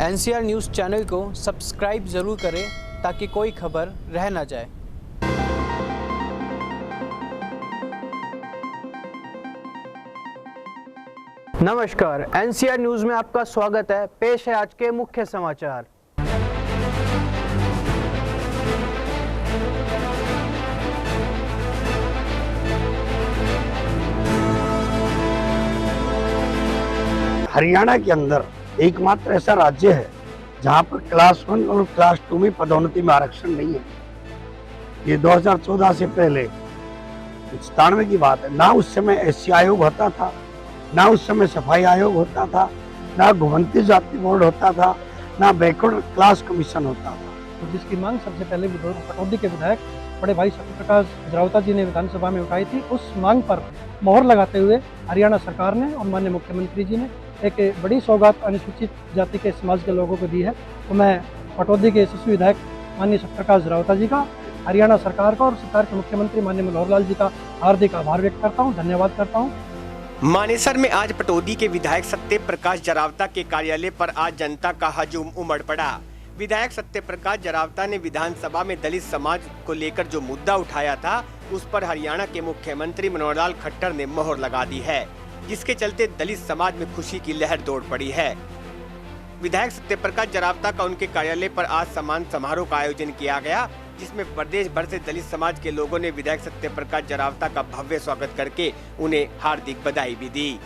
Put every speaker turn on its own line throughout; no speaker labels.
NCR news channel को subscribe ज़रूर करें ताकि कोई खबर रह ना जाए। नमस्कार, एनसीआर न्यूज़ में आपका स्वागत है। पेश है आज के मुख्य समाचार।
हरियाणा के अंदर एकमात्र ऐसा राज्य है जहां पर क्लास 1 और क्लास 2 में पदोन्नति में आरक्षण नहीं है। ये 2014 से पहले 97 की बात है। ना उस समय एससी आयोग होता था, ना उस समय सफाई आयोग होता था, ना घुमंती जाति बोर्ड होता था, ना बैकवर्ड क्लास कमीशन होता था।
तो जिसकी मांग सबसे पहले पटौदी के विधायक बड़े भाई सत्यप्रकाश जरावता जी ने विधानसभा में उठाई थी, उस मांग पर मोहर लगाते हुए हरियाणा सरकार ने और माननीय मुख्यमंत्री जी ने एक बड़ी सौगात अनुसूचित जाति के समाज के लोगों को दी है। तो मैं पटौदी के यशस्वी विधायक माननीय सत्यप्रकाश जरावता जी का, हरियाणा सरकार का और सरकार के मुख्यमंत्री माननीय मनोहर लाल जी का हार्दिक आभार व्यक्त करता हूँ, धन्यवाद करता हूँ।
मानेसर में आज पटौदी के विधायक सत्यप्रकाश जरावता के कार्यालय पर आज जनता का हजूम उमड़ पड़ा। विधायक सत्यप्रकाश जरावता ने विधानसभा में दलित समाज को लेकर जो मुद्दा उठाया था, उस पर हरियाणा के मुख्यमंत्री मनोहर लाल खट्टर ने मोहर लगा दी है, जिसके चलते दलित समाज में खुशी की लहर दौड़ पड़ी है। विधायक सत्यप्रकाश जरावता का उनके कार्यालय पर आज सम्मान समारोह का आयोजन किया गया, जिसमें प्रदेश भर से दलित समाज के लोगों ने विधायक सत्यप्रकाश जरावता का भव्य स्वागत करके उन्हें हार्दिक बधाई भी दी।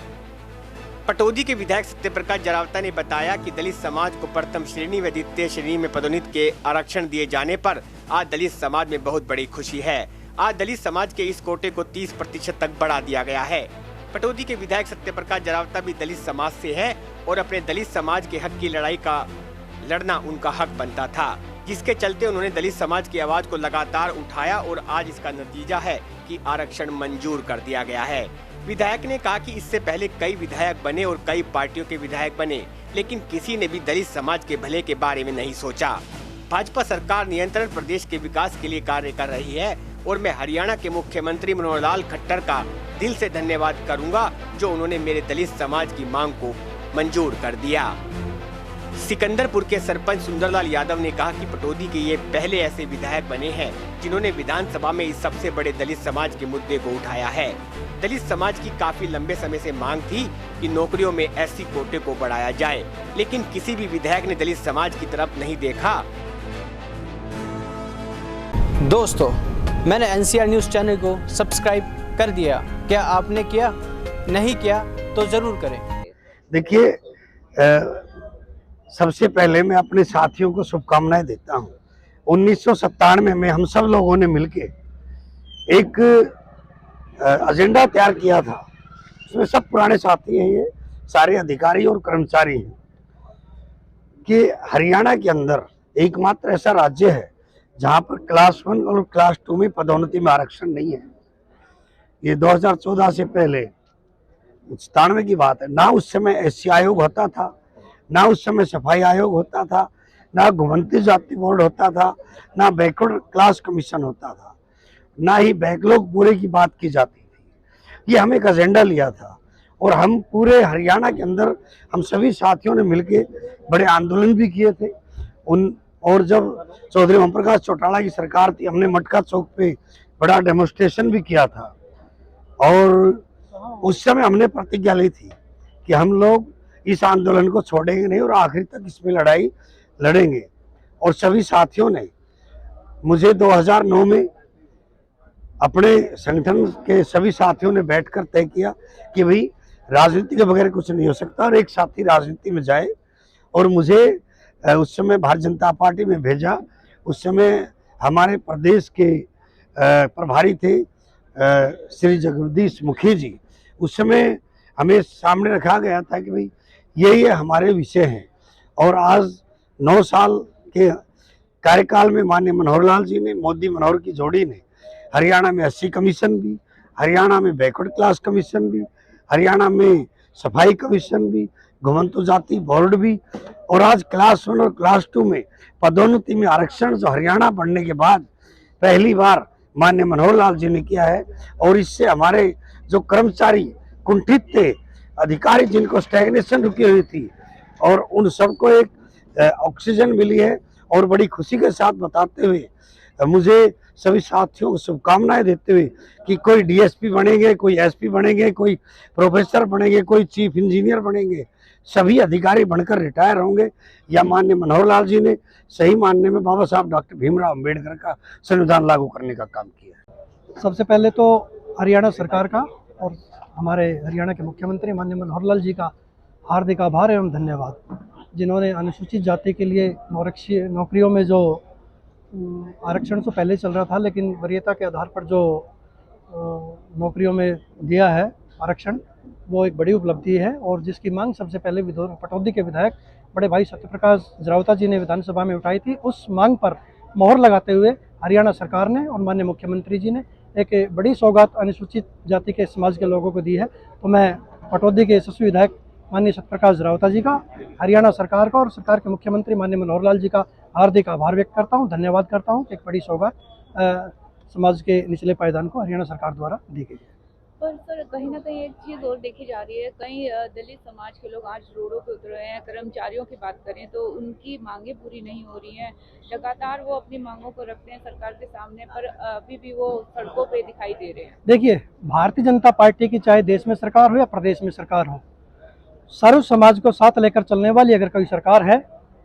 पटौदी के विधायक सत्यप्रकाश जरावता ने बताया कि दलित समाज को प्रथम श्रेणी व द्वितीय श्रेणी में पदोन्नति के आरक्षण दिए जाने पर आज दलित समाज में बहुत बड़ी खुशी है। आज दलित समाज के इस कोटे को 30% तक बढ़ा दिया गया है। पटौदी के विधायक सत्यप्रकाश जरावता भी दलित समाज से है और अपने दलित समाज के हक की लड़ाई का लड़ना उनका हक बनता था, जिसके चलते उन्होंने दलित समाज की आवाज को लगातार उठाया और आज इसका नतीजा है कि आरक्षण मंजूर कर दिया गया है। विधायक ने कहा कि इससे पहले कई विधायक बने और कई पार्टियों के विधायक बने, लेकिन किसी ने भी दलित समाज के भले के बारे में नहीं सोचा। भाजपा सरकार निरंतर प्रदेश के विकास के लिए कार्य कर रही है और मैं हरियाणा के मुख्यमंत्री मनोहर लाल खट्टर का दिल से धन्यवाद करूंगा, जो उन्होंने मेरे दलित समाज की मांग को मंजूर कर दिया। सिकंदरपुर के सरपंच सुंदरलाल यादव ने कहा कि पटौदी के ये पहले ऐसे विधायक बने हैं जिन्होंने विधानसभा में इस सबसे बड़े दलित समाज के मुद्दे को उठाया है। दलित समाज की काफी लंबे समय से मांग थी कि नौकरियों में एससी कोटे को बढ़ाया जाए, लेकिन किसी भी विधायक ने दलित समाज की तरफ नहीं देखा।
दोस्तों, मैंने एनसीआर न्यूज़ चैनल को सब्सक्राइब कर दिया। क्या आपने किया? नहीं किया तो जरूर करें।
देखिए, सबसे पहले मैं अपने साथियों को शुभकामनाएं देता हूं। 1997 में हम सब लोगों ने मिलके एक एजेंडा तैयार किया था। उसमें सब पुराने साथी हैं, ये सारे अधिकारी और कर्मचारी हैं, कि हरियाणा के अंदर एकमात्र ऐसा राज्य है जहां पर क्लास 1 और क्लास 2 में पदोन्नति में आरक्षण नहीं है। ये 2014 से पहले 97 की बात है। ना उस समय एससी आयोग होता था, ना उस समय सफाई आयोग होता था, ना घुमंती जाति बोर्ड होता था, ना बैकवर्ड क्लास कमीशन होता था, ना ही बैकलॉग पूरे की बात की जाती थी। ये हम एक एजेंडा लिया था और हम पूरे हरियाणा के अंदर हम सभी साथियों ने मिलके बड़े आंदोलन भी किए थे। और जब चौधरी ओम प्रकाश चौटाला की सरकार थी, हमने मटका चौक पे बड़ा डेमोन्स्ट्रेशन भी किया था और उस समय हमने प्रतिज्ञा ली थी कि हम लोग इस आंदोलन को छोड़ेंगे नहीं और आखिर तक इसमें लड़ाई लड़ेंगे। और सभी साथियों ने मुझे 2009 में अपने संगठन के सभी साथियों ने बैठकर तय किया कि भाई राजनीति के बगैर कुछ नहीं हो सकता और एक साथी राजनीति में जाए, और मुझे उस समय भारतीय जनता पार्टी में भेजा। उस समय हमारे प्रदेश के प्रभारी थे श्री जगदीश मुखी जी। उस समय हमें सामने रखा गया था कि भाई ये हमारे विषय हैं। और आज 9 साल के कार्यकाल में माननीय मनोहर लाल जी ने, मोदी मनोहर की जोड़ी ने हरियाणा में एससी कमीशन भी, हरियाणा में बैकवर्ड क्लास कमीशन भी, हरियाणा में सफाई कमीशन भी, घुमंतु जाति बोर्ड भी, और आज क्लास 1 और क्लास 2 में पदोन्नति में आरक्षण जो हरियाणा बढ़ने के बाद पहली बार माननीय मनोहर लाल जी ने किया है। और इससे हमारे जो कर्मचारी कुंठित थे, अधिकारी जिनको स्टैग्नेशन रुकी हुई थी, और उन सबको एक ऑक्सीजन मिली है। और बड़ी खुशी के साथ बताते हुए मुझे सभी साथियों को शुभकामनाएं देते हुए कि कोई डीएसपी बनेंगे, कोई एसपी बनेंगे, कोई प्रोफेसर बनेंगे, कोई चीफ इंजीनियर बनेंगे, सभी अधिकारी बनकर रिटायर होंगे। या माननीय मनोहर लाल जी ने सही मानने में बाबा साहब डॉक्टर भीमराव अम्बेडकर का संविधान लागू करने का काम किया।
सबसे पहले तो हरियाणा सरकार का और हमारे हरियाणा के मुख्यमंत्री माननीय मनोहर लाल जी का हार्दिक आभार एवं धन्यवाद, जिन्होंने अनुसूचित जाति के लिए नौकरियों में जो आरक्षण तो पहले चल रहा था, लेकिन वरीयता के आधार पर जो नौकरियों में दिया है आरक्षण, वो एक बड़ी उपलब्धि है। और जिसकी मांग सबसे पहले पटौदी के विधायक बड़े भाई सत्यप्रकाश जरावता जी ने विधानसभा में उठाई थी, उस मांग पर मोहर लगाते हुए हरियाणा सरकार ने और माननीय मुख्यमंत्री जी ने एक बड़ी सौगात अनुसूचित जाति के समाज के लोगों को दी है। तो मैं पटौदी के यशस्वी विधायक माननीय सत्यप्रकाश जरावता जी का, हरियाणा सरकार का और सरकार के मुख्यमंत्री माननीय मनोहर लाल जी का हार्दिक आभार व्यक्त करता हूं, धन्यवाद करता हूं कि एक बड़ी सौगात समाज के निचले पायदान को हरियाणा सरकार द्वारा दी गई है।
पर सर कहीं ना कहीं एक चीज़ और देखी जा रही है, कई दलित समाज के लोग आज रोडों पे उतर रहे हैं। कर्मचारियों की बात करें तो उनकी मांगे पूरी नहीं हो रही हैं, लगातार वो अपनी मांगों को रखते हैं सरकार के सामने, पर अभी भी वो सड़कों पे दिखाई दे रहे हैं।
देखिए, भारतीय जनता पार्टी की चाहे देश में सरकार हो या प्रदेश में सरकार हो, सर्व समाज को साथ लेकर चलने वाली अगर कोई सरकार है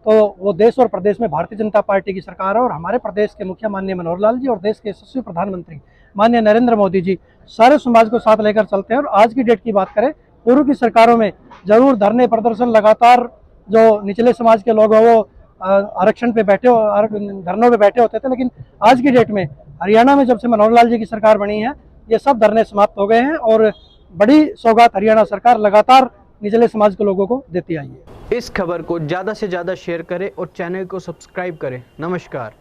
तो वो देश और प्रदेश में भारतीय जनता पार्टी की सरकार है। और हमारे प्रदेश के मुखिया माननीय मनोहर लाल जी और देश के यशस्वी प्रधानमंत्री माननीय नरेंद्र मोदी जी सारे समाज को साथ लेकर चलते हैं। और आज की डेट की बात करें, पूर्व की सरकारों में जरूर धरने प्रदर्शन लगातार जो निचले समाज के लोग हैं वो आरक्षण पे बैठे धरनों पे बैठे होते थे, लेकिन आज की डेट में हरियाणा में जब से मनोहर लाल जी की सरकार बनी है, ये सब धरने समाप्त हो गए हैं और बड़ी सौगात हरियाणा सरकार लगातार निचले समाज के लोगों को देती आई है।
इस खबर को ज़्यादा से ज़्यादा शेयर करें और चैनल को सब्सक्राइब करें। नमस्कार।